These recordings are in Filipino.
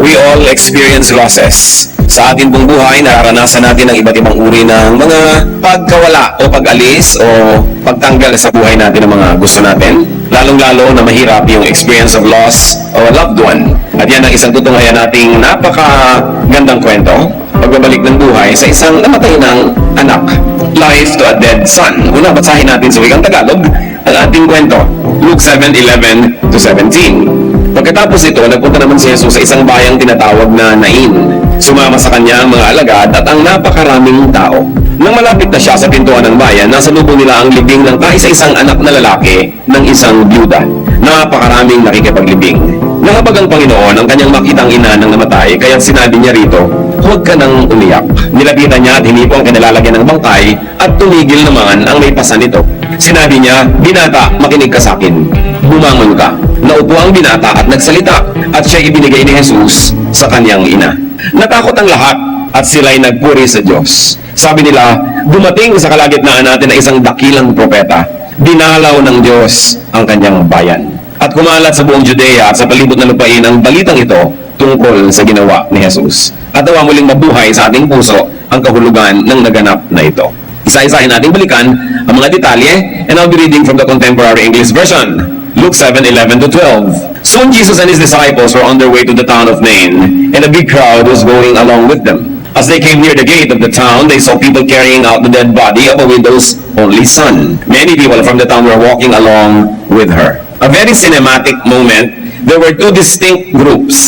We all experience losses. Sa ating buong buhay, nararanasan natin ang iba't ibang uri ng mga pagkawala o pag-alis o pagtanggal sa buhay natin ng mga gusto natin. Lalong-lalo na mahirap yung experience of loss of a loved one. At yan ang isang tutunghayan nating napakagandang kwento. Pagbabalik ng buhay sa isang namatay ng anak. Life to a dead son. Una, basahin natin sa wikang Tagalog ang ating kwento. Luke 7:11 to 17. Pagkatapos ito, nagpunta naman si Jesus sa isang bayang tinatawag na Nain. Sumama sa kanya ang mga alagad at ang napakaraming tao. Nang malapit na siya sa pintuan ng bayan, nasa lubong nila ang libing ng kaisa-isang anak na lalaki ng isang byuda. Napakaraming nakikipaglibing. Nahabag ang Panginoon ang kanyang makitang ina ng namatay, kaya sinabi niya rito, "Huwag ka nang umiyak." Nilapitan niya at hinipo ang kinalalagyan ng bangkay at tumigil naman ang may pasa nito. Sinabi niya, "Binata, makinig ka sa akin. Bumangon ka." Naupo ang binata at nagsalita at siya ibinigay ni Jesus sa kanyang ina. Natakot ang lahat at sila'y nagpuri sa Diyos. Sabi nila, dumating sa kalagitnaan natin na isang dakilang propeta. Dinalaw ng Diyos ang kanyang bayan. At kumalat sa buong Judea at sa palibot na lupain ang balitang ito tungkol sa ginawa ni Jesus. At nawa muling mabuhay sa ating puso ang kahulugan ng naganap na ito. Isa-isahin nating balikan ang mga detalye, and I'll be reading from the Contemporary English Version. Luke 7:11 to 12. Soon Jesus and his disciples were on their way to the town of Nain, and a big crowd was going along with them. As they came near the gate of the town, they saw people carrying out the dead body of a widow's only son. Many people from the town were walking along with her. A very cinematic moment. There were two distinct groups.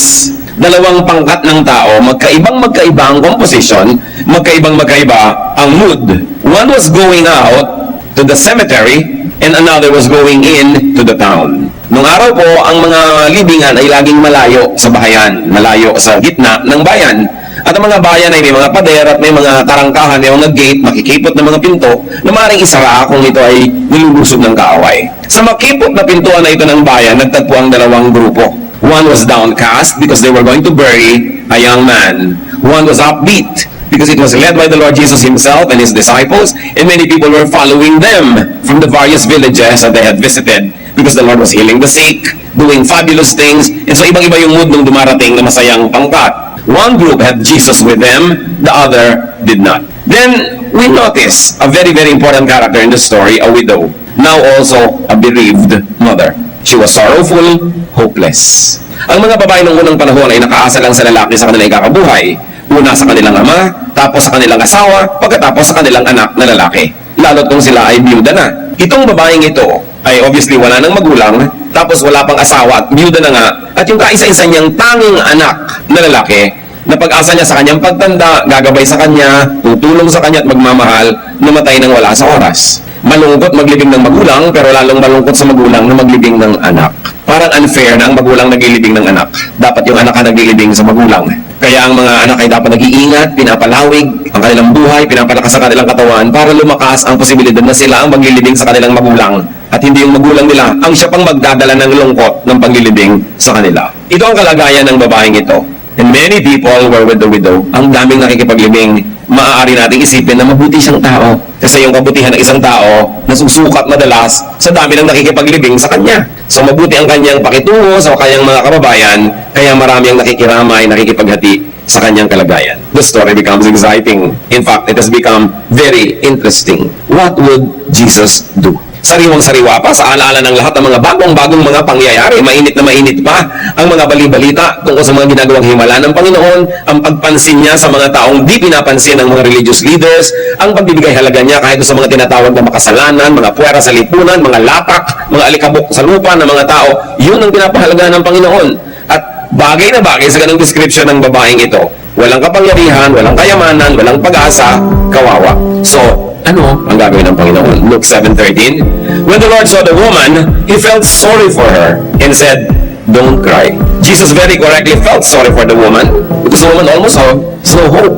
Dalawang pangkat ng tao, magkaibang-magkaiba ang composition, magkaibang-magkaiba ang mood. One was going out to the cemetery, and another was going in to the town. Nung araw po, ang mga libingan ay laging malayo sa bahayan, malayo sa gitna ng bayan. At ang mga bayan ay may mga pader at may mga tarangkahan, may mga gate, makikipot na mga pinto na maaaring isara kung ito ay nilulusob ng kaaway. Sa makipot na pintuan na ito ng bayan, nagtagpo ang dalawang grupo. One was downcast because they were going to bury a young man. One was upbeat because it was led by the Lord Jesus himself and his disciples, and many people were following them from the various villages that they had visited because the Lord was healing the sick, doing fabulous things, and so ibang-iba yung mood nung dumarating na masayang pangkat. One group had Jesus with them, the other did not. Then we notice a very, very important character in the story, a widow, now also a bereaved mother. She was sorrowful, hopeless. Ang mga babae ng unang panahon ay nakaasa lang sa lalaki sa kanilang ikakabuhay. Una sa kanilang ama, tapos sa kanilang asawa, pagkatapos sa kanilang anak na lalaki. Lalo't kung sila ay biyuda na. Itong babaeng ito ay obviously wala nang magulang, tapos wala pang asawa at biyuda na nga, at yung kaisa-isa niyang tanging anak na lalaki, na pag-asa niya sa kanyang pagtanda, gagabay sa kanya, tutulong sa kanya at magmamahal, namatay nang wala sa oras. Malungkot maglibing ng magulang, pero lalong malungkot sa magulang na maglibing ng anak. Parang unfair na ang magulang naglilibing ng anak. Dapat yung anak ang naglilibing sa magulang. Kaya ang mga anak ay dapat nag-iingat, pinapalawig ang kanilang buhay, pinapalakas ang kanilang katawan para lumakas ang posibilidad na sila ang maglilibing sa kanilang magulang. At hindi yung magulang nila ang siya pang magdadala ng lungkot ng paglilibing sa kanila. Ito ang kalagayan ng babaeng ito. And many people were with the widow. Ang daming nakikipaglibing. Maaari nating isipin na mabuti siyang tao. Kasi yung kabutihan ng isang tao, nasusukat madalas sa dami ng nakikipaglibing sa kanya. So mabuti ang kanyang pakitungo sa kanyang mga kababayan, kaya marami ang nakikiramay, nakikipaghati sa kanyang kalagayan. The story becomes exciting. In fact, it has become very interesting. What would Jesus do? Sariwang-sariwa pa sa alaala ng lahat ng mga bagong-bagong mga pangyayari. Mainit na mainit pa ang mga bali-balita tungkol sa mga ginagawang himala ng Panginoon, ang pagpansin niya sa mga taong di pinapansin ng mga religious leaders, ang pagbibigay halaga niya kahit sa mga tinatawag na makasalanan, mga puwera sa lipunan, mga latak, mga alikabok sa lupa ng mga tao. Yun ang pinapahalaga ng Panginoon. At bagay na bagay sa ganung description ng babaeng ito. Walang kapangyarihan, walang kayamanan, walang pag-asa, kawawa. So, ano ang gagawin ng Panginoon? Luke 7:13. When the Lord saw the woman, He felt sorry for her and said, "Don't cry." Jesus very correctly felt sorry for the woman because the woman almost had no hope.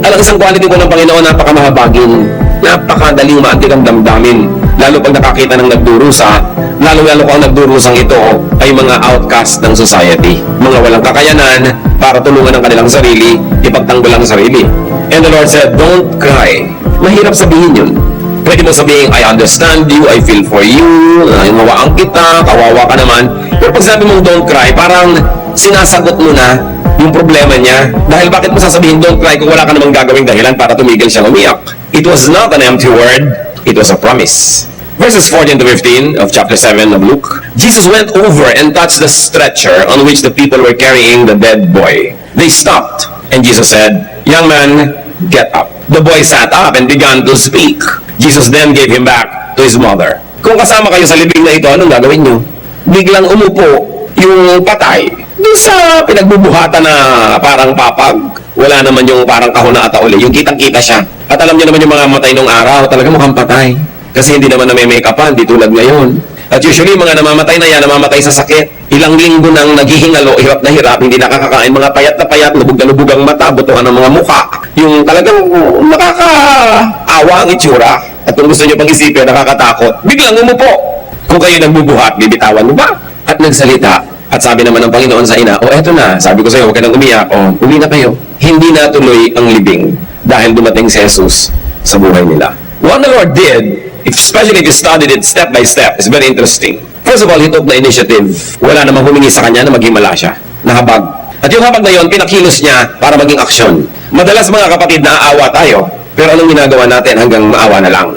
Alang isang quality po ng Panginoon, napakamahabagin, napakadaling maantig ang damdamin. Lalo pag nakakita ng nagdurusa, lalo-lalo kung ang nagdurusang ito ay mga outcast ng society. Mga walang kakayanan para tulungan ang kanilang sarili, ipagtanggol ang sarili. And the Lord said, "Don't cry." Mahirap sabihin yun. Pwede mo sabihin, "I understand you, I feel for you, hawaan kita, kawawa ka naman." Pero pag sabi mong "don't cry", parang sinasagot mo na yung problema niya. Dahil bakit mo sasabihin, don't cry, kung wala ka namang gagawing dahilan para tumigil siyang umiyak? It was not an empty word, it was a promise. Verses 14 to 15 of chapter 7 of Luke. Jesus went over and touched the stretcher on which the people were carrying the dead boy. They stopped, and Jesus said, "Young man, get up." The boy sat up and began to speak. Jesus then gave him back to his mother. Kung kasama kayo sa libing na ito, anong gagawin nyo? Biglang umupo yung patay doon sa pinagbubuhatan na parang papag. Wala naman yung parang kahon na atauli. Yung kitang-kita siya. At alam niyo naman yung mga matay nung araw, talaga mukhang patay. Kasi hindi naman na may make-upan, di tulad ngayon. At usually, mga namamatay na yan, namamatay sa sakit. Ilang linggo nang naghihingalo, hirap na hirap, hindi nakakakain, mga payat na payat, lubog na lubog ang mata, butuhan ng mga mukha. Yung talagang nakakaawa ang itsura. At kung gusto nyo pang isipin, nakakatakot. Biglang umupo. Kung kayo nagbubuhat, bibitawan mo ba? At nagsalita. At sabi naman ng Panginoon sa ina, eto na, sabi ko sa iyo, huwag ka nang umiyak. Umi na kayo. Hindi natuloy ang libing dahil dumating si Jesus sa buhay nila. What the Lord did, especially if you studied it step by step, is very interesting. First of all, he took the initiative. Wala namang humingi sa kanya na maghimala siya. Nahabag. At yung habag na yun, pinakilos niya para maging aksyon. Madalas mga kapatid, naaawa tayo. Pero anong ginagawa natin hanggang maawa na lang?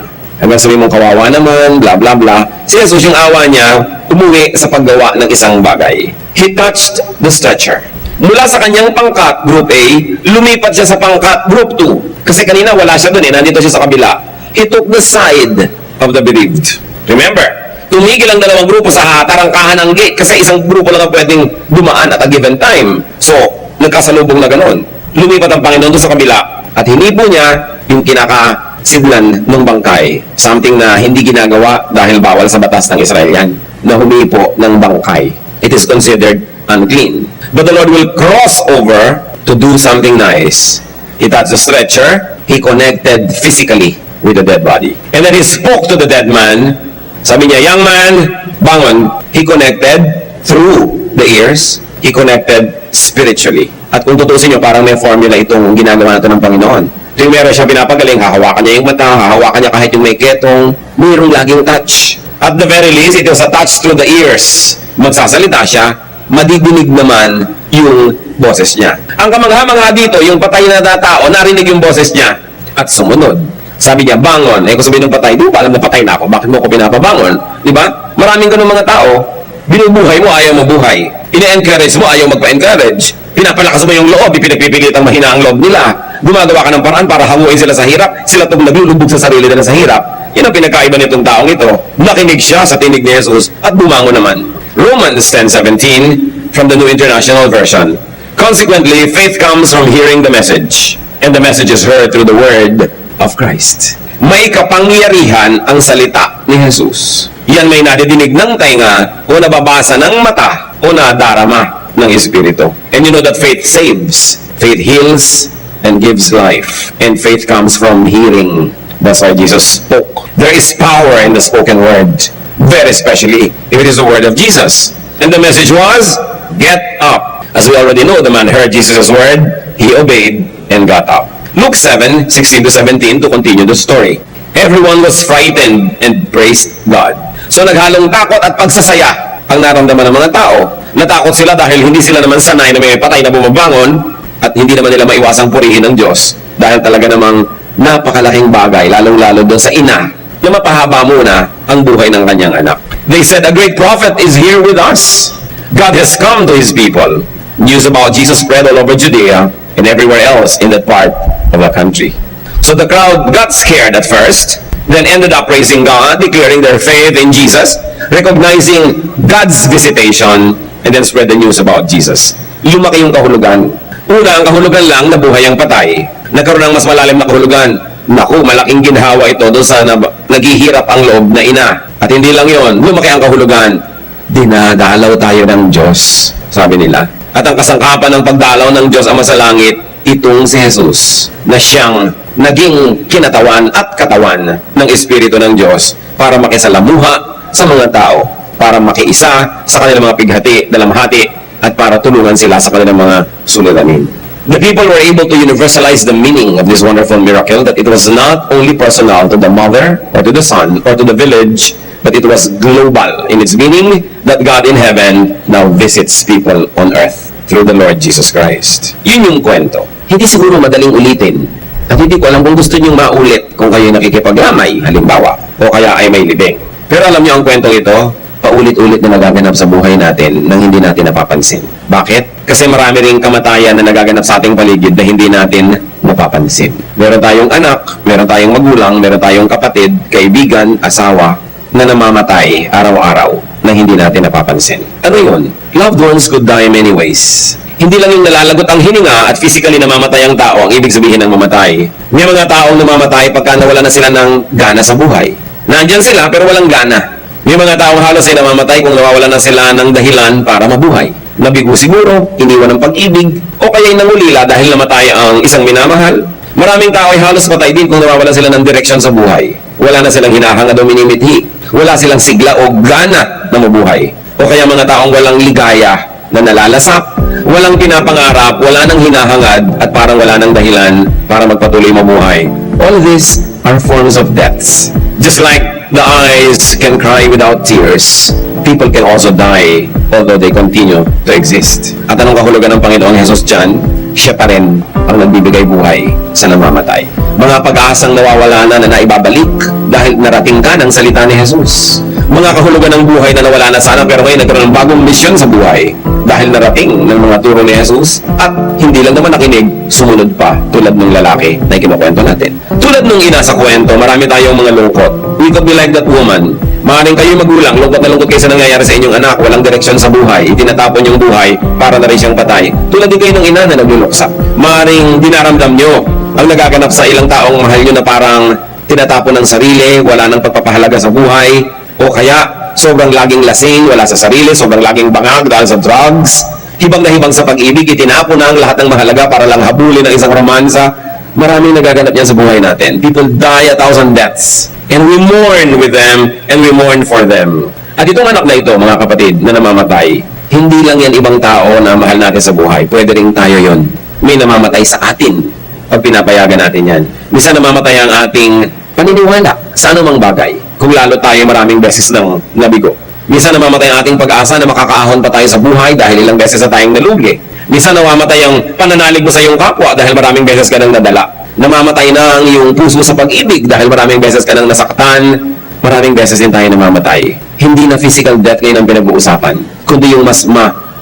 Hanggang sabi mong kawawa naman, bla bla bla. Si Jesus, yung awa niya, umuwi sa paggawa ng isang bagay. He touched the stretcher. Mula sa kanyang pangkat, group A, lumipat siya sa pangkat, group 2. Kasi kanina wala siya doon nandito siya sa kabila. He took the side of the bereaved. Remember, tumigil ang dalawang grupo sa tarangkahan ng gate kasi isang grupo lang ang pwedeng dumaan at a given time. So, nagkasalubong na ganoon. Lumipat ang Panginoon doon sa kabila at hinipo niya yung kinakasiglan ng bangkay. Something na hindi ginagawa dahil bawal sa batas ng Israel yan, na humipo ng bangkay. It is considered unclean. But the Lord will cross over to do something nice. He touched the stretcher. He connected physically with the dead body. And then he spoke to the dead man. Sabi niya, young man, bangon. He connected through the ears. He connected spiritually. At kung tutusin niyo, parang may formula itong ginagawa natin ng Panginoon. Yung meron siya pinapagaling, hahawakan niya yung mata, hahawakan niya kahit yung may ketong, mayroong laging touch. At the very least, it was a touch through the ears. Magsasalita siya, madidinig naman yung boses niya. Ang kamangha-mangha dito, yung patay na tao, narinig yung boses niya at sumunod. Sabi niya, bangon. Kung sabihin ng patay, di ba alam na patay na ako? Bakit mo ako pinapabangon? Di ba? Maraming ganun mga tao, binubuhay mo, ayaw mo buhay. Ine-encourage mo, ayaw magpa-encourage. Pinapalakas mo yung loob, ipinagpipilitang mahina ang loob nila. Gumagawa ka ng paraan para hanguin sila sa hirap. Sila itong naglulubog sa sarili nila sa hirap. Yan ang pinagkaiba nitong taong ito. Nakinig siya sa tinig ni Jesus at bumangon naman. Romans 10:17 from the New International Version. Consequently, faith comes from hearing the message, and the message is heard through the word of Christ. May kapangyarihan ang salita ni Jesus. Yan may nadidinig ng tainga o nababasa ng mata o nadarama ng Espiritu. And you know that faith saves. Faith heals and gives life. And faith comes from hearing. That's why Jesus spoke. There is power in the spoken word. Very especially if it is the word of Jesus. And the message was, get up. As we already know, the man heard Jesus' word, he obeyed and got up. Luke 7:16-17 to continue the story. Everyone was frightened and praised God. So naghalong takot at pagsasaya ang naramdaman ng mga tao. Natakot sila dahil hindi sila naman sanay na may patay na bumabangon at hindi naman nila maiwasang purihin ng Diyos dahil talaga namang napakalaking bagay, lalong-lalo doon sa ina na mapahaba muna ang buhay ng kanyang anak. They said, a great prophet is here with us. God has come to His people. News about Jesus spread all over Judea and everywhere else in that part of the country. So the crowd got scared at first, then ended up praising God, declaring their faith in Jesus, recognizing God's visitation, and then spread the news about Jesus. Lumaki yung kahulugan. Una, ang kahulugan lang na buhay ang patay. Nagkaroon ng mas malalim na kahulugan. Naku, malaking ginhawa ito doon sa naghihirap ang loob na ina. At hindi lang yon, lumaki ang kahulugan. Dinadalaw tayo ng Diyos, sabi nila. At ang kasangkapan ng pagdalaw ng Diyos Ama sa langit, itong si Jesus, na siyang naging kinatawan at katawan ng Espiritu ng Diyos para makisalamuha sa mga tao, para makiisa sa kanilang mga pighati, dalamhati, at para tulungan sila sa kanilang mga suliranin. The people were able to universalize the meaning of this wonderful miracle, that it was not only personal to the mother or to the son or to the village, but it was global in its meaning that God in heaven now visits people on earth. through the Lord Jesus Christ. Yun yung kwento. Hindi siguro madaling ulitin. At hindi ko alam kung gusto niyong maulit kung kayo nakikipaglamay, halimbawa, o kaya ay may libing. Pero alam niyo ang kwentong ito, paulit-ulit na nagaganap sa buhay natin nang hindi natin napapansin. Bakit? Kasi marami ring kamatayan na nagaganap sa ating paligid na hindi natin napapansin. Meron tayong anak, meron tayong magulang, meron tayong kapatid, kaibigan, asawa, na namamatay araw-araw na hindi natin napapansin. Ano yun? Loved ones could die many ways. Hindi lang yung nalalagot ang hininga at physically namamatay ang tao ang ibig sabihin ng mamatay. May mga taong namamatay pagka nawala na sila ng gana sa buhay. Nandyan sila pero walang gana. May mga taong halos ay namamatay kung nawawala na sila ng dahilan para mabuhay. Nabigo siguro, iniwan ng pag-ibig, o kaya'y nangulila dahil namatay ang isang minamahal. Maraming tao ay halos patay din kung nawawala sila ng direksyon sa buhay. Wala na silang hinahangad o minimithi. Wala silang sigla o gana na mabuhay. O kaya mga taong walang ligaya na nalalasap, walang pinapangarap, wala nang hinahangad, at parang wala nang dahilan para magpatuloy mabuhay. All these are forms of deaths. Just like the eyes can cry without tears, people can also die although they continue to exist. At anong kahulugan ng Panginoong Hesus dyan? Siya pa rin ang nagbibigay buhay sa namamatay. Mga pag-aasang nawawala na naibabalik dahil narating ka ng salita ni Jesus. Mga kahulugan ng buhay na nawala na sana pero ngayon nagkaroon ng bagong misyon sa buhay dahil narating ng mga turo ni Jesus at hindi lang naman nakinig, sumunod pa tulad ng lalaki na ikinukwento natin. Tulad ng ina sa kwento, marami tayong mga lungkot. We could be like that woman. Maaaring kayo magulang, lungkot na lungkot kayo sa nangyayari sa inyong anak, walang direksyon sa buhay, itinatapon yung buhay para na rin siyang patay. Tulad din kayo ng ina na nagluluksa. Maaaring dinaramdam nyo ang nagaganap sa ilang taong mahal nyo na parang tinatapon ng sarili, wala nang pagpapahalaga sa buhay, o kaya sobrang laging lasing, wala sa sarili, sobrang laging bangag dahil sa drugs, hibang na hibang sa pag-ibig, itinapon na ang lahat ng mahalaga para lang habulin ang isang romansa. Maraming nagaganap yan sa buhay natin. People die 1,000 deaths. And we mourn with them, and we mourn for them. At itong anak na ito, mga kapatid, na namamatay, hindi lang yan ibang tao na mahal natin sa buhay. Pwede rin tayo yon. May namamatay sa atin pag pinapayagan natin yan. Minsan namamatay ang ating paniniwala sa anumang bagay. Kung lalo tayo maraming beses ng nabigo. Minsan namamatay ang ating pag-asa na makakaahon pa tayo sa buhay dahil ilang beses na tayong nalugi. Minsan namamatay ang pananalig mo sa iyong kapwa dahil maraming beses ka nang nadala. Namamatay na ang iyong puso sa pag-ibig dahil maraming beses ka nang nasaktan. Maraming beses din tayo namamatay. Hindi na physical death ngayon ang pinag-uusapan, kundi yung mas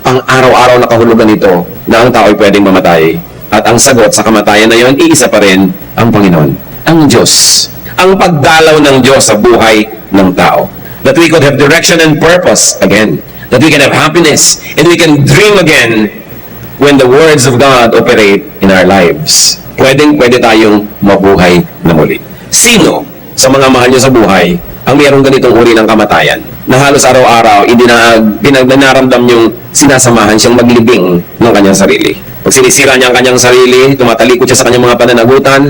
ang araw-araw na kahulugan nito na ang tao ay pwedeng mamatay. At ang sagot sa kamatayan na yon, iisa pa rin ang Panginoon, ang Diyos. Ang pagdalaw ng Diyos sa buhay ng tao. That we could have direction and purpose again. That we can have happiness and we can dream again when the words of God operate in our lives. Pwede tayong mabuhay na muli. Sino sa mga mahal niyo sa buhay ang mayroong ganitong uri ng kamatayan na halos araw-araw pinagnaramdam yung sinasamahan siyang maglibing ng kanyang sarili? Pag sinisira niya ang kanyang sarili, tumatalikod siya sa kanyang mga pananagutan,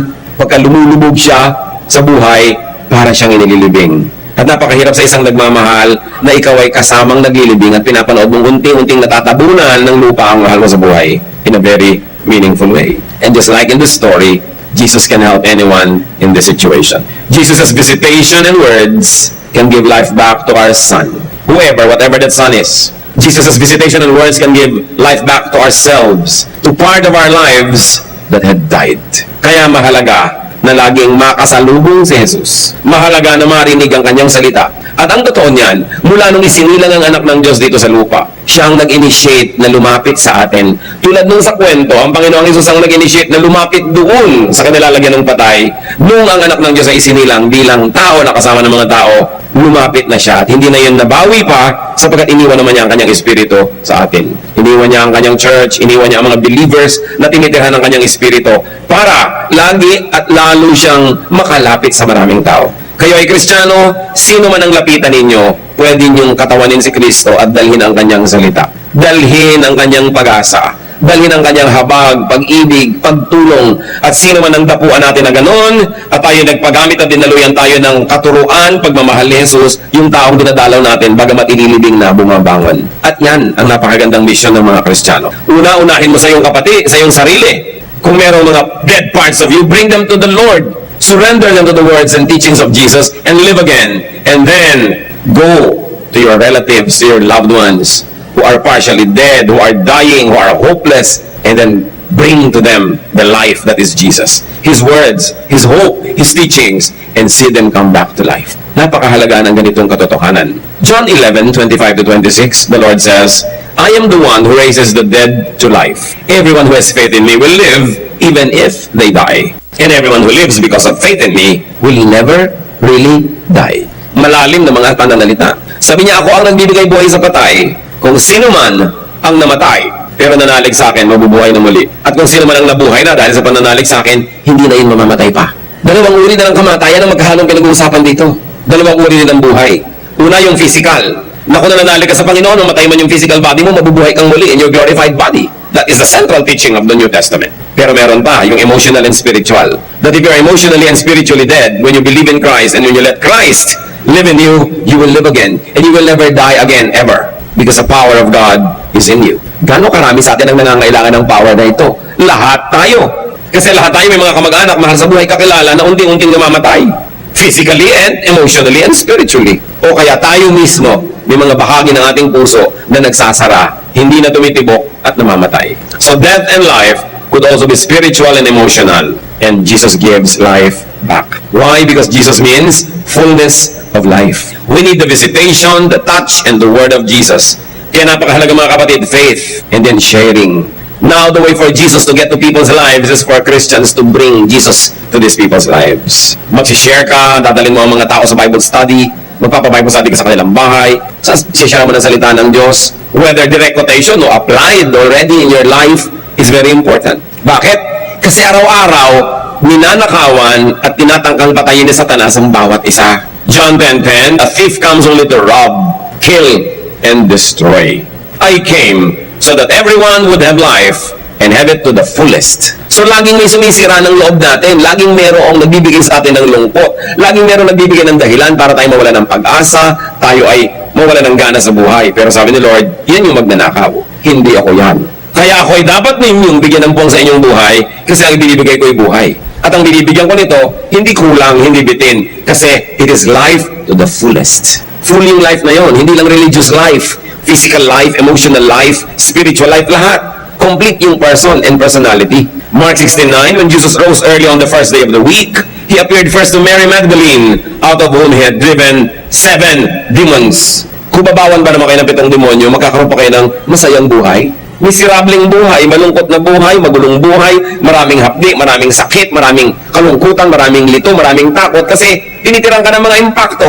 pagka lumulubog siya sa buhay, para siyang inililibing. At napakahirap sa isang nagmamahal na ikaw ay kasamang naglilibing at pinapanood mong unti-unting natatabunan ng lupa ang mahal mo sa buhay in a very meaningful way. And just like in the story, Jesus can help anyone in this situation. Jesus' visitation and words can give life back to our son. Whoever, whatever that son is. Jesus' visitation and words can give life back to ourselves, to part of our lives that had died. Kaya mahalaga na laging makasalubong si Jesus. Mahalaga na marinig ang kanyang salita. At ang totoo niyan, mula nung isinilang ang anak ng Diyos dito sa lupa, siya ang nag-initiate na lumapit sa atin. Tulad nung sa kwento, ang Panginoong Hesus ang nag-initiate na lumapit doon sa kanilalagyan ng patay. Nung ang anak ng Diyos ay isinilang bilang tao na kasama ng mga tao, lumapit na siya. At hindi na yun nabawi pa sapagkat iniwan naman niya ang kanyang espiritu sa atin. Iniwan niya ang kanyang church, iniwan niya ang mga believers na tinitirhan ng kanyang espiritu para lagi at lalo siyang makalapit sa maraming tao. Kayo ay Kristiyano, sino man ang lapitan ninyo, pwede niyong katawanin si Kristo at dalhin ang kanyang salita. Dalhin ang kanyang pag-asa. Dalhin ang kanyang habag, pag-ibig, pagtulong. At sino man ang dapuan natin na ganon, at tayo nagpagamit at dinaluyan tayo ng katuruan, pagmamahal ni Jesus, yung taong dinadalaw natin, bagamat inilibing na bumabangon. At yan ang napakagandang misyon ng mga Kristiyano. Una-unahin mo sa iyong kapatid, sa iyong sarili. Kung merong mga dead parts of you, bring them to the Lord. Surrender them to the words and teachings of Jesus and live again. And then, go to your relatives, to your loved ones, who are partially dead, who are dying, who are hopeless, and then bring to them the life that is Jesus. His words, His hope, His teachings, and see them come back to life. Napakahalaga ng ganitong katotohanan. John 11:25-26, the Lord says, I am the one who raises the dead to life. Everyone who has faith in me will live even if they die. And everyone who lives because of faith in me will never really die. Malalim na mga pananalita. Sabi niya, ako ang nagbibigay buhay sa patay. Kung sino man ang namatay, pero nanalig sa akin, mabubuhay na muli. At kung sino man ang nabuhay na dahil sa pananalig sa akin, hindi na yun mamamatay pa. Dalawang uri na ng kamatayan ang magkahalong pinag-uusapan dito. Dalawang uri din ng buhay. Una, yung physical. Na kung nananalig ka sa Panginoon, mamatay man yung physical body mo, mabubuhay kang muli in your glorified body. That is the central teaching of the New Testament. Pero meron pa, yung emotional and spiritual. That if you're emotionally and spiritually dead, when you believe in Christ and when you let Christ live in you, you will live again. And you will never die again, ever. Because the power of God is in you. Gano'ng karami sa atin ang nangangailangan ng power na ito? Lahat tayo. Kasi lahat tayo may mga kamag-anak, mahal sa buhay, kakilala na unting-unting namamatay. Physically and emotionally and spiritually. O kaya tayo mismo, may mga bahagi ng ating puso na nagsasara, hindi na tumitibok at namamatay. So death and life could also be spiritual and emotional. And Jesus gives life back. Why? Because Jesus means fullness of life. We need the visitation, the touch, and the word of Jesus. Kaya napakahalaga mga kapatid, faith, and then sharing. Now, the way for Jesus to get to people's lives is for Christians to bring Jesus to these people's lives. Mag-share ka, dadalhin mo ang mga tao sa Bible study, magpapa-Bible study ka sa kanilang bahay, share mo ng salita ng Diyos. Whether direct quotation o applied already in your life is very important. Bakit? Kasi araw-araw, ninanakawan at tinatangkang patayin ni Satanas ang bawat isa. John 10:10, a thief comes only to rob, kill, and destroy. I came so that everyone would have life and have it to the fullest. So laging may sumisira ng loob natin. Laging merong nagbibigay sa atin ng lungkot. Laging merong nagbibigay ng dahilan para tayo mawala ng pag-asa, tayo ay mawala ng gana sa buhay. Pero sabi ni Lord, yan yung magnanakaw. Hindi ako yan. Kaya ako ay dapat ninyong bigyan ng puwang sa inyong buhay kasi ang binibigay ko ay buhay. At ang binibigyan ko nito, hindi kulang, hindi bitin. Kasi it is life to the fullest. Full yung life na yon, hindi lang religious life, physical life, emotional life, spiritual life, lahat. Complete yung person and personality. Mark 16:9, when Jesus rose early on the first day of the week, He appeared first to Mary Magdalene, out of whom He had driven 7 demons. Kung babawan ba naman kayo ng 7 demonyo, magkakaroon pa kayo ng masayang buhay? Miserableng buhay, malungkot na buhay, magulong buhay, maraming hapdi, maraming sakit, maraming kalungkutan, maraming lito, maraming takot, kasi tinitirang ka ng mga impakto.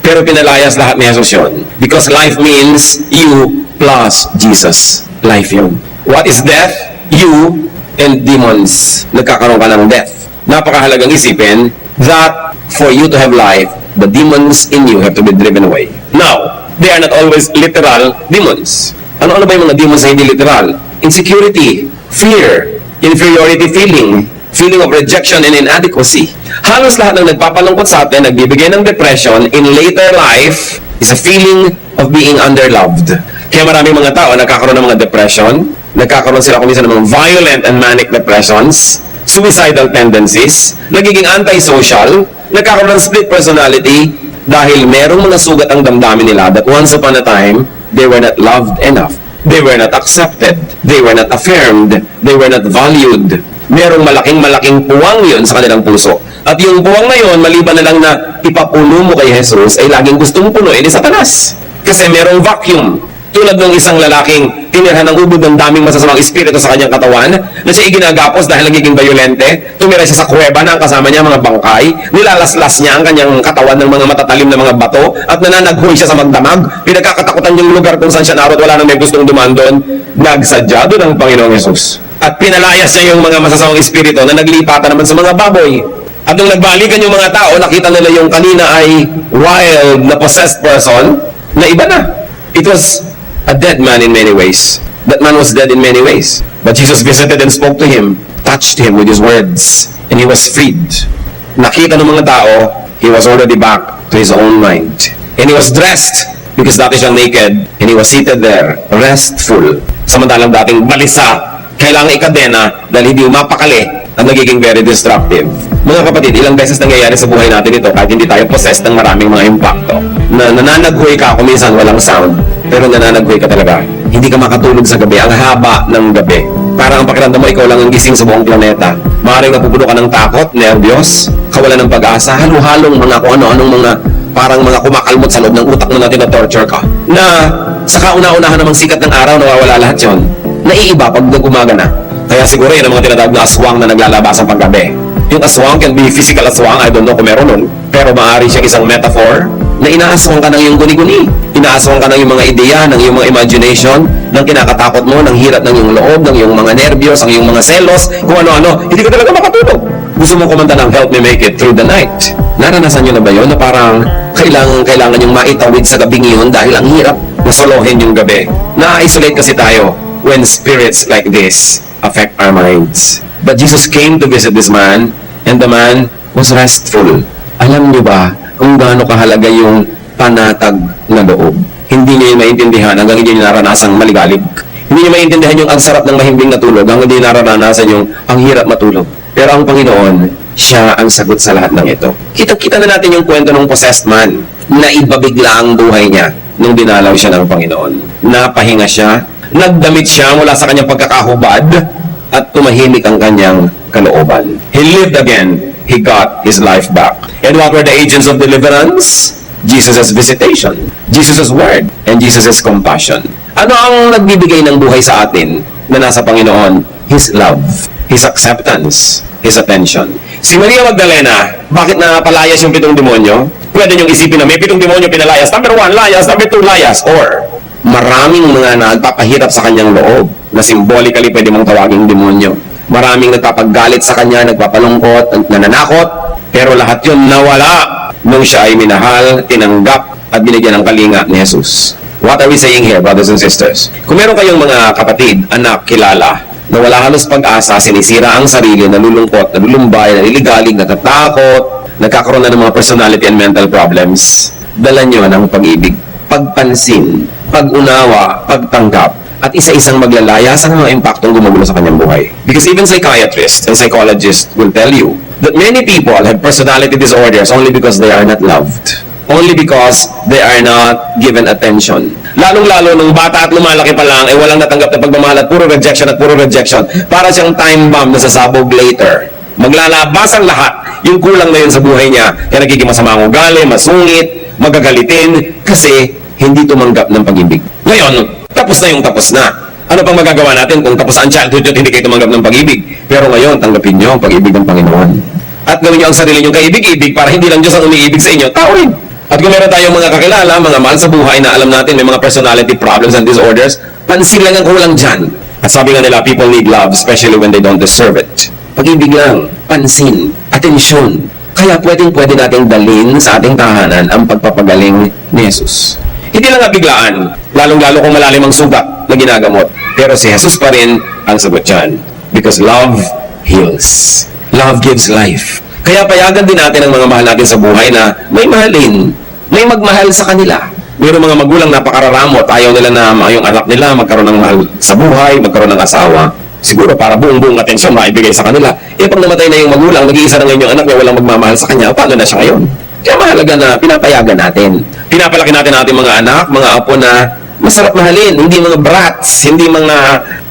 Pero pinalayas lahat ni Jesus yun. Because life means you plus Jesus. Life yun. What is death? You and demons. Nagkakaroon ka ng death. Napakahalagang isipin that for you to have life, the demons in you have to be driven away. Now, they are not always literal demons. Ano ba yung mga demons na hindi literal? Insecurity, fear, inferiority feeling, feeling of rejection and inadequacy. Halos lahat ng nagpapalungkot sa atin, nagbibigay ng depression in later life is a feeling of being underloved. Kaya maraming mga tao nagkakaroon ng mga depression, nagkakaroon sila kuminsan ng mga violent and manic depressions, suicidal tendencies, nagiging antisocial, nagkakaroon ng split personality dahil merong mga sugat ang damdamin nila that once upon a time, they were not loved enough. They were not accepted. They were not affirmed. They were not valued. Merong malaking puwang yun sa kanilang puso. At yung puwang na yun, maliban na lang na ipapuno mo kay Jesus, ay laging gustong punuin ni Satanas. Kasi merong vacuum. Tulad ng isang lalaking tinirhan ng ubod ng daming masasamang espiritu sa kanyang katawan, na siya iginagapos dahil nagiging violente, tumira siya sa kuweba na ang kasama niya mga bangkay, nilalaslas niya ang kanyang katawan ng mga matatalim na mga bato, at nananaghoy siya sa magdamag, pinagkakatakutan yung lugar kung saan siya naroon, wala nang may gustong dumaan doon, nagsadya doon ang Panginoong Yesus. At pinalayas niya yung mga masasamang espiritu na naglipatan naman sa mga baboy. At nung nagbalikan yung mga tao, nakita nila yung kanina ay wild na possessed person, na iba na. It was a dead man in many ways. That man was dead in many ways. But Jesus visited and spoke to him, touched him with his words, and he was freed. Nakita ng mga tao, he was already back to his own mind. And he was dressed, because dati siyang naked, and he was seated there, restful. Samantalang dating balisa, kailangan ikadena dahil hindi mapakali at nagiging very destructive. Mga kapatid, ilang beses nangyayari sa buhay natin ito kahit hindi tayo possessed ng maraming mga impacto. Na nananaghoy ka kung minsan walang sound, pero nananaghoy ka talaga Hindi ka makatulog sa gabi. Ang haba ng gabi. Parang ang pakiramdam mo, ikaw lang ang gising sa buong planeta. Maaaring napupuno ka ng takot, nervyos, kawalan ng pag-asa, halo-halong mga kung ano-anong mga parang mga kumakalmot sa loob ng utak mo natin na torture ka. Na sa kauna-unahan namang sikat ng araw, nawawala lahat yon. Naiiba pag umaga na. Kaya siguro yun ang mga tinatawag na aswang na naglalabasan paggabi. Yung aswang can be physical aswang, I don't know kung meron nun. Pero maaari siyang isang metaphor na inaaswang ka ng iyong guni-guni. Inaaswang ka ng iyong mga ideya, ng iyong mga imagination, ng kinakatakot mo, ng hirap ng iyong loob, ng iyong mga nervyos, ng iyong mga selos, kung ano-ano. Hindi ka talaga makatulog. Gusto mo kumanta ng Help Me Make It Through the Night. Naranasan nyo na ba yun na parang kailangan yung maitawid sa gabing yun dahil ang hirap na solohin yung gabi. Na-isolate kasi tayo when spirits like this affect our minds. But Jesus came to visit this man, and the man was restful. Alam niyo ba kung gaano kahalaga yung panatag na loob? Hindi niyo yung maintindihan hanggang hindi niyo naranasang maligalig. Hindi niyo maintindihan yung ang sarap ng mahimbing na tulog hanggang hindi naranasan yung ang hirap matulog. Pero ang Panginoon, siya ang sagot sa lahat ng ito. Kita-kita na natin yung kwento ng possessed man na ibabigla ang buhay niya nung dinalaw siya ng Panginoon. Napahinga siya, nagdamit siya mula sa kanyang pagkakahubad at tumahimik ang kanyang kalooban. He lived again. He got his life back. And what were the agents of deliverance? Jesus' visitation, Jesus' word, and Jesus' compassion. Ano ang nagbibigay ng buhay sa atin na nasa Panginoon? His love, His acceptance, His attention. Si Maria Magdalena, bakit napalayas yung 7 demonyo? Pwede niyong isipin na may 7 demonyo pinalayas. Number 1, layas. Number 2, layas. Or, maraming mga nagpapahirap sa kanyang loob na symbolically pwede mong tawaging demonyo. Maraming nagpapagalit sa kanya, nagpapalungkot, nananakot, pero lahat yun nawala nung siya ay minahal, tinanggap, at binigyan ng kalinga ni Jesus. What are we saying here, brothers and sisters? Kung meron kayong mga kapatid, anak, kilala, na wala halos pag-asa, sinisira ang sarili, nalulungkot, nalulumbay, naliligalig, natatakot, nagkakaroon na ng mga personality and mental problems, dala nyo ng pag-ibig, pagpansin, pag-unawa, pagtanggap, at isa-isang maglalaya sa mga impaktong gumugulo sa kanyang buhay. Because even psychiatrists and psychologists will tell you that many people have personality disorders only because they are not loved. Only because they are not given attention. Lalong-lalo nung bata at lumalaki pa lang, walang natanggap na pagmamahal at puro rejection at puro rejection. Para siyang time bomb na sasabog later. Maglalabas ang lahat. Yung kulang na yun sa buhay niya. Kaya nagiging masama ang ugali, masungit, magagalitin, kasi hindi tumanggap ng pag-ibig. Ngayon, tapos na yung tapos na. Ano pang magagawa natin kung tapos ang childhood yun, hindi kayo tumanggap ng pag-ibig? Pero ngayon, tanggapin nyo ang pag-ibig ng Panginoon. At gawin nyo ang sarili nyo kaibig-ibig para hindi lang Diyos ang umiibig sa inyo, tao rin. At kung meron tayong mga kakilala, mga mahal sa buhay na alam natin may mga personality problems and disorders, pansin lang ang kulang dyan. At sabi nga nila, people need love, especially when they don't deserve it. Pag-ibig lang, pansin, atensyon. Kaya pwede nating dalhin sa ating tahanan ang pagpapagaling ni Jesus. Hindi lang biglaan, lalong-lalo kung malalim ang sugat na ginagamot. Pero si Jesus pa rin ang sagot dyan. Because love heals. Love gives life. Kaya payagan din natin ang mga mahal natin sa buhay na may mahalin, may magmahal sa kanila. Mayroong mga magulang napakararamot, ayaw nila na yung anak nila magkaroon ng mahal sa buhay, magkaroon ng asawa. Siguro para buong-buong atensyon maibigay sa kanila. Pag namatay na yung magulang, nag-iisa na ngayon yung anak niya, walang magmamahal sa kanya, paano na siya ngayon? Kaya mahalaga na pinapayagan natin. Pinapalaki natin ating mga anak, mga apo na masarap mahalin, hindi mga brats, hindi mga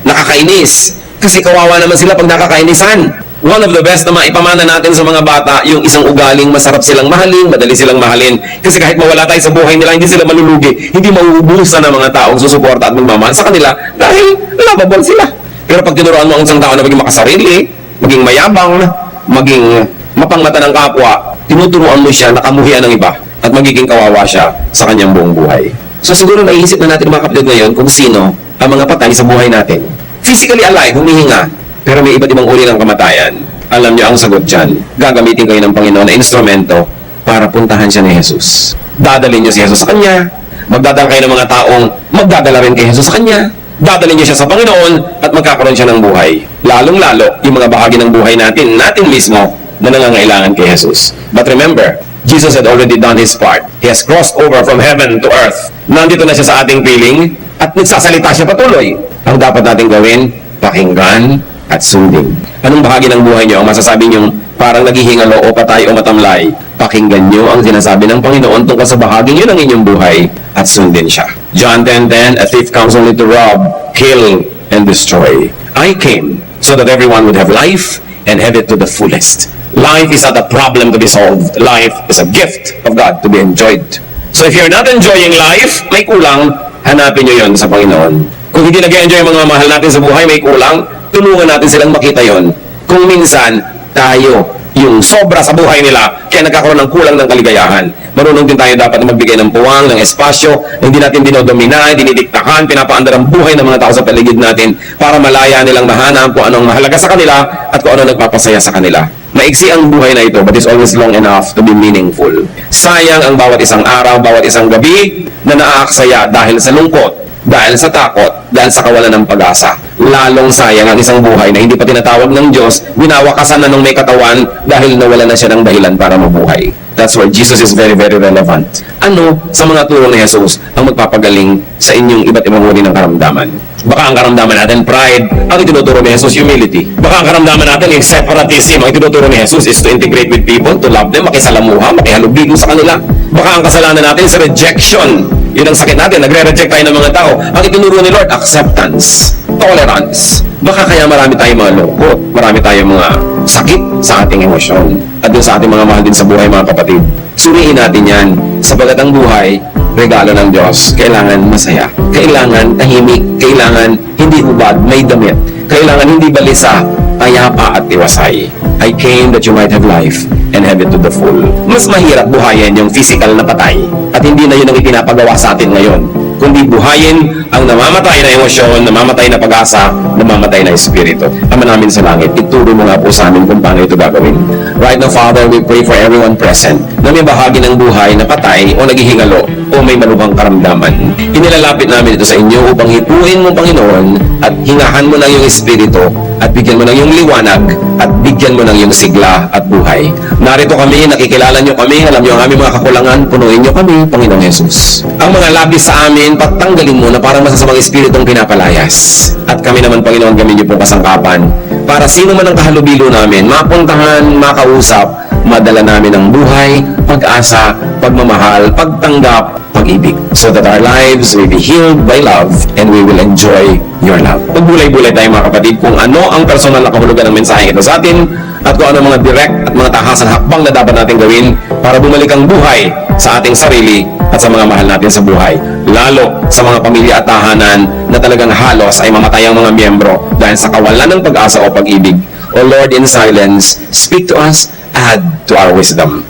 nakakainis. Kasi kawawa naman sila pag nakakainisan. One of the best na maipamana natin sa mga bata, yung isang ugaling masarap silang mahalin, madali silang mahalin. Kasi kahit mawala tayo sa buhay nila, hindi sila malulugi, hindi mauubusan ng mga taong susuporta at magmamahal sa kanila dahil lovable sila. Pero pag tinuruan mo ang isang tao na maging makasarili, maging mayabang, maging mapangmata ng kapwa, tinuturuan mo siya na kamuhian ng iba at magiging kawawa siya sa kanyang buong buhay. So siguro naiisip na natin mga kapatid ngayon kung sino ang mga patay sa buhay natin. Physically alive, humihinga, pero may iba't ibang uri ng kamatayan. Alam niyo ang sagot dyan. Gagamitin kayo ng Panginoon na instrumento para puntahan siya ni Jesus. Dadalhin niyo si Jesus sa Kanya. Magdadala kayo ng mga taong magdadala rin kay Jesus sa Kanya. Dadalhin niyo siya sa Panginoon at magkakaroon siya ng buhay. Lalong-lalo yung mga bahagi ng buhay natin mismo na nangangailangan kay Jesus. But remember, Jesus had already done His part. He has crossed over from heaven to earth. Nandito na siya sa ating piling at nagsasalita siya patuloy. Ang dapat natin gawin, pakinggan at sundin. Anong bahagi ng buhay niyo ang masasabi niyong parang naghihingalo o patay o matamlay? Pakinggan niyo ang sinasabi ng Panginoon tungkol sa bahagi niyo ng inyong buhay at sundin siya. John 10:10, a thief comes only to rob, kill, and destroy. I came so that everyone would have life and have it to the fullest. Life is not a problem to be solved. Life is a gift of God to be enjoyed. So if you're not enjoying life, may kulang, hanapin nyo yon sa Panginoon. Kung hindi nag-enjoy ang mga mahal natin sa buhay, may kulang, tulungan natin silang makita yon. Kung minsan, tayo, yung sobra sa buhay nila, kaya nagkakaroon ng kulang ng kaligayahan. Marunong din tayo dapat na magbigay ng puwang, ng espasyo, hindi natin dinodomina, dinidiktakan, pinapaandar ang buhay ng mga tao sa paligid natin para malaya nilang mahanap kung anong mahalaga sa kanila at kung ano nagpapasaya sa kanila. Maiksi ang buhay na ito, but it's always long enough to be meaningful. Sayang ang bawat isang araw, bawat isang gabi na naaaksaya dahil sa lungkot, dahil sa takot, dahil sa kawalan ng pag-asa. Lalong sayang ang isang buhay na hindi pa tinatawag ng Diyos, winawakasan na nung may katawan dahil nawala na siya ng dahilan para mabuhay. That's where Jesus is very, very relevant. Ano sa mga turo ni Jesus ang magpapagaling sa inyong iba't ibang uri ng karamdaman? Baka ang karamdaman natin, pride. Ang itinuturo ni Jesus, humility. Baka ang karamdaman natin, yung separatism. Ang itinuturo ni Jesus is to integrate with people, to love them, makisalamuha, makihalubilo sa kanila. Baka ang kasalanan natin is rejection. Yun ang sakit natin, nagre-reject tayo ng mga tao. Ang itinuro ni Lord, acceptance, tolerance. Baka kaya marami tayong mga lungkot, marami tayong mga sakit sa ating emosyon. At dun sa ating mga mahal din sa buhay, mga kapatid. Suriin natin yan, sabagat ang buhay, regalo ng Diyos. Kailangan masaya. Kailangan tahimik. Kailangan hindi hubad, may damit. Kailangan hindi balisa, payapa at tiwasay. I came that you might have life and have it to the full. Mas mahirap buhayin yung physical na patay. At hindi na yun ang ipinapagawa sa atin ngayon. Kundi buhayin ang namamatay na emosyon, namamatay na pag-asa, namamatay na espiritu. Ama namin sa langit, ituro mo nga po sa amin kung paano ito gagawin. Right now, Father, we pray for everyone present na may bahagi ng buhay na patay o naghihingalo o may malubhang karamdaman. Inilalapit namin ito sa inyo upang hipuin mo, Panginoon, at hingahan mo ng iyong espiritu at bigyan mo ng iyong liwanag at bigyan mo ng iyong sigla at buhay. Narito kami, nakikilala nyo kami, alam nyo ang aming mga kakulangan, punuin nyo kami, Panginoong Jesus. Ang mga labis sa amin, patanggalin mo na parang masasamang espiritong pinapalayas. At kami naman, Panginoon, gamin niyo po kasangkapan para sino man ang kahalubilo namin, mapuntahan, makausap, madala namin ang buhay, pag-asa, pagmamahal, pagtanggap, pag-ibig. So that our lives will be healed by love and we will enjoy your love. Pagbulay-bulay tayo, mga kapatid, kung ano ang personal na kahulugan ng mensahe ito sa atin at kung ano mga direct at mga tahasan hakbang na dapat natin gawin para bumalik ang buhay sa ating sarili at sa mga mahal natin sa buhay. Lalo sa mga pamilya at tahanan na talagang halos ay mamatay ang mga miyembro dahil sa kawalan ng pag-asa o pag-ibig. O Lord, in silence, speak to us, add to our wisdom.